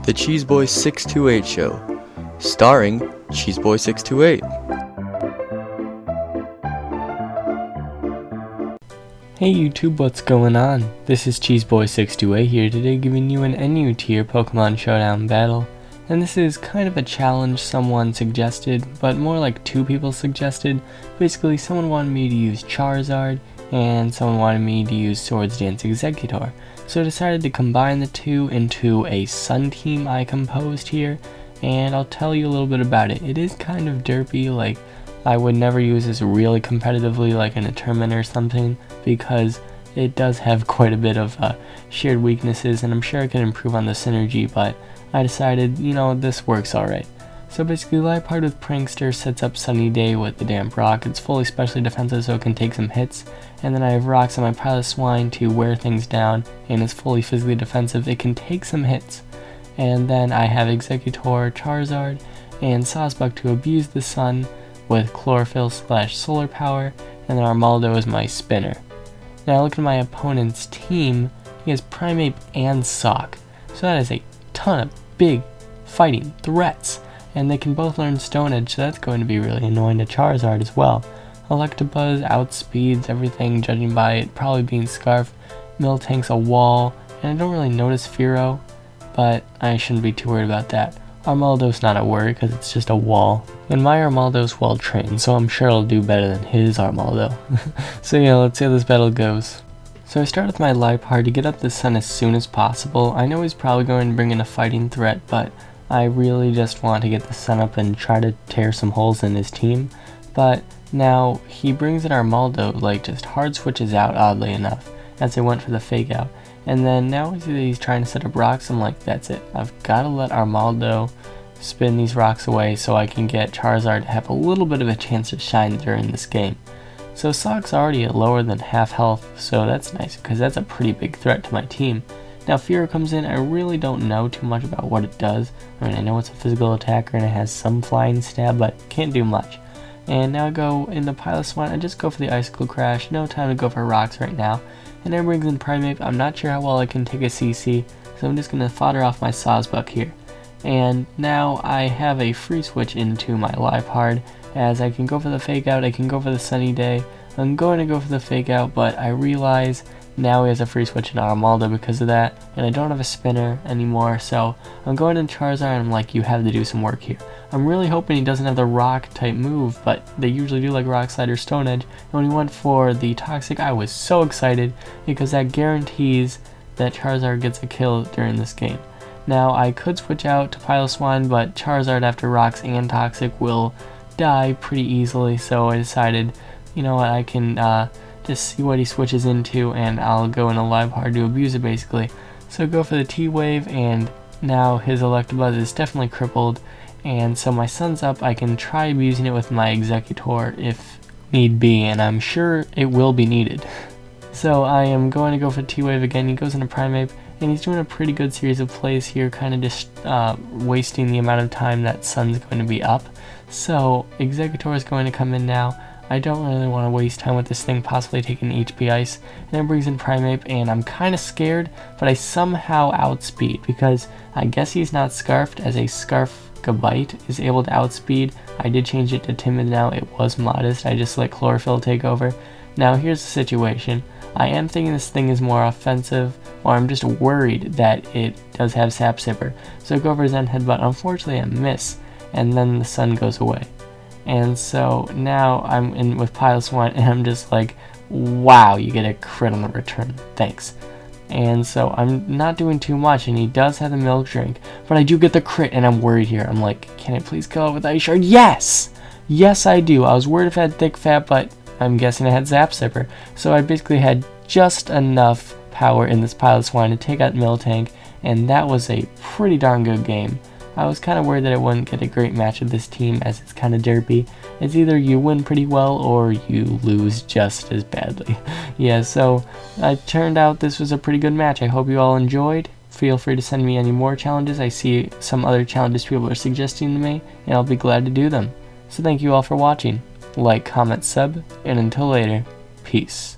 The Cheeseboy628 Show, starring Cheeseboy628. Hey YouTube, what's going on? This is Cheeseboy628 here today, giving you an NU tier Pokemon Showdown Battle. And this is kind of a challenge someone suggested, but more like two people suggested. Basically, someone wanted me to use Charizard, and someone wanted me to use Swords Dance Exeggutor. So I decided to combine the two into a Sun team I composed here, and I'll tell you a little bit about it. It is kind of derpy, like I would never use this really competitively like in a tournament or something, because it does have quite a bit of shared weaknesses, and I'm sure I could improve on the synergy, but I decided, this works alright. So basically, Liepard with Prankster sets up Sunny Day with the Damp Rock. It's fully specially defensive, so it can take some hits. And then I have Rocks on my Piloswine to wear things down, and it's fully physically defensive. It can take some hits. And then I have Exeggutor, Charizard, and Sawsbuck to abuse the Sun with Chlorophyll/Solar Power, and then Armaldo is my spinner. Now look at my opponent's team. He has Primeape and Sock, so that is a ton of big fighting threats, and they can both learn Stone Edge, so that's going to be really annoying to Charizard as well. Electabuzz outspeeds everything, judging by it probably being Scarf. Miltank's a wall, and I don't really notice Fearow, but I shouldn't be too worried about that. Armaldo's not a worry because it's just a wall, and my Armaldo's well trained, so I'm sure it'll do better than his Armaldo. So yeah, let's see how this battle goes. So I start with my Liepard to get up the Sun as soon as possible. I know he's probably going to bring in a fighting threat, but I really just want to get the Sun up and try to tear some holes in his team. But now he brings in Armaldo, like just hard switches out oddly enough, as I went for the fake out. And then now we see that he's trying to set up rocks. I'm like, that's it. I've got to let Armaldo spin these rocks away so I can get Charizard to have a little bit of a chance to shine during this game. So Sock's already at lower than half health, so that's nice because that's a pretty big threat to my team. Now Fearow comes in. I really don't know too much about what it does. I mean, I know it's a physical attacker and it has some flying stab, but can't do much. And now I go into Piloswine. I just go for the Icicle Crash. No time to go for rocks right now. And then brings in Primeape. I'm not sure how well I can take a CC, so I'm just going to fodder off my Sawsbuck here. And now I have a free switch into my Liepard, as I can go for the fake out, I can go for the Sunny Day. I'm going to go for the fake out, but I realize now he has a free switch in Armaldo because of that, and I don't have a spinner anymore, so I'm going in Charizard and I'm like, you have to do some work here. I'm really hoping he doesn't have the rock type move, but they usually do, like Rock Slide or Stone Edge, and when he went for the Toxic, I was so excited because that guarantees that Charizard gets a kill during this game. Now I could switch out to Piloswine, but Charizard after Rocks and Toxic will die pretty easily, so I decided, you know what, I can just see what he switches into, and I'll go in a Liepard to abuse it basically. So go for the T-Wave, and now his Electabuzz is definitely crippled, and so my Sun's up. I can try abusing it with my Exeggutor if need be, and I'm sure it will be needed. So I am going to go for T-Wave again. He goes into Primeape, and he's doing a pretty good series of plays here, kind of just wasting the amount of time that Sun's going to be up. So Exeggutor is going to come in now. I don't really want to waste time with this thing possibly taking HP Ice, and then brings in Primeape, and I'm kind of scared, but I somehow outspeed because I guess he's not Scarfed, as a Scarf-Gabite is able to outspeed. I did change it to Timid now. It was modest. I just let Chlorophyll take over. Now here's the situation. I am thinking this thing is more offensive, or I'm just worried that it does have Sap Sipper. So I go for Zen Headbutt. Unfortunately I miss, and then the Sun goes away. And so now I'm in with Piloswine, and I'm just like, wow, you get a crit on the return, thanks. And so I'm not doing too much, and he does have the Milk Drink, but I do get the crit, and I'm worried here. I'm like, can I please kill it with Ice Shard? Yes! Yes, I do. I was worried if I had Thick Fat, but I'm guessing I had Zap Zipper. So I basically had just enough power in this Piloswine to take out Miltank, and that was a pretty darn good game. I was kind of worried that I wouldn't get a great match with this team, as it's kind of derpy. It's either you win pretty well or you lose just as badly. Yeah, so it turned out this was a pretty good match. I hope you all enjoyed. Feel free to send me any more challenges. I see some other challenges people are suggesting to me, and I'll be glad to do them. So thank you all for watching. Like, comment, sub, and until later, peace.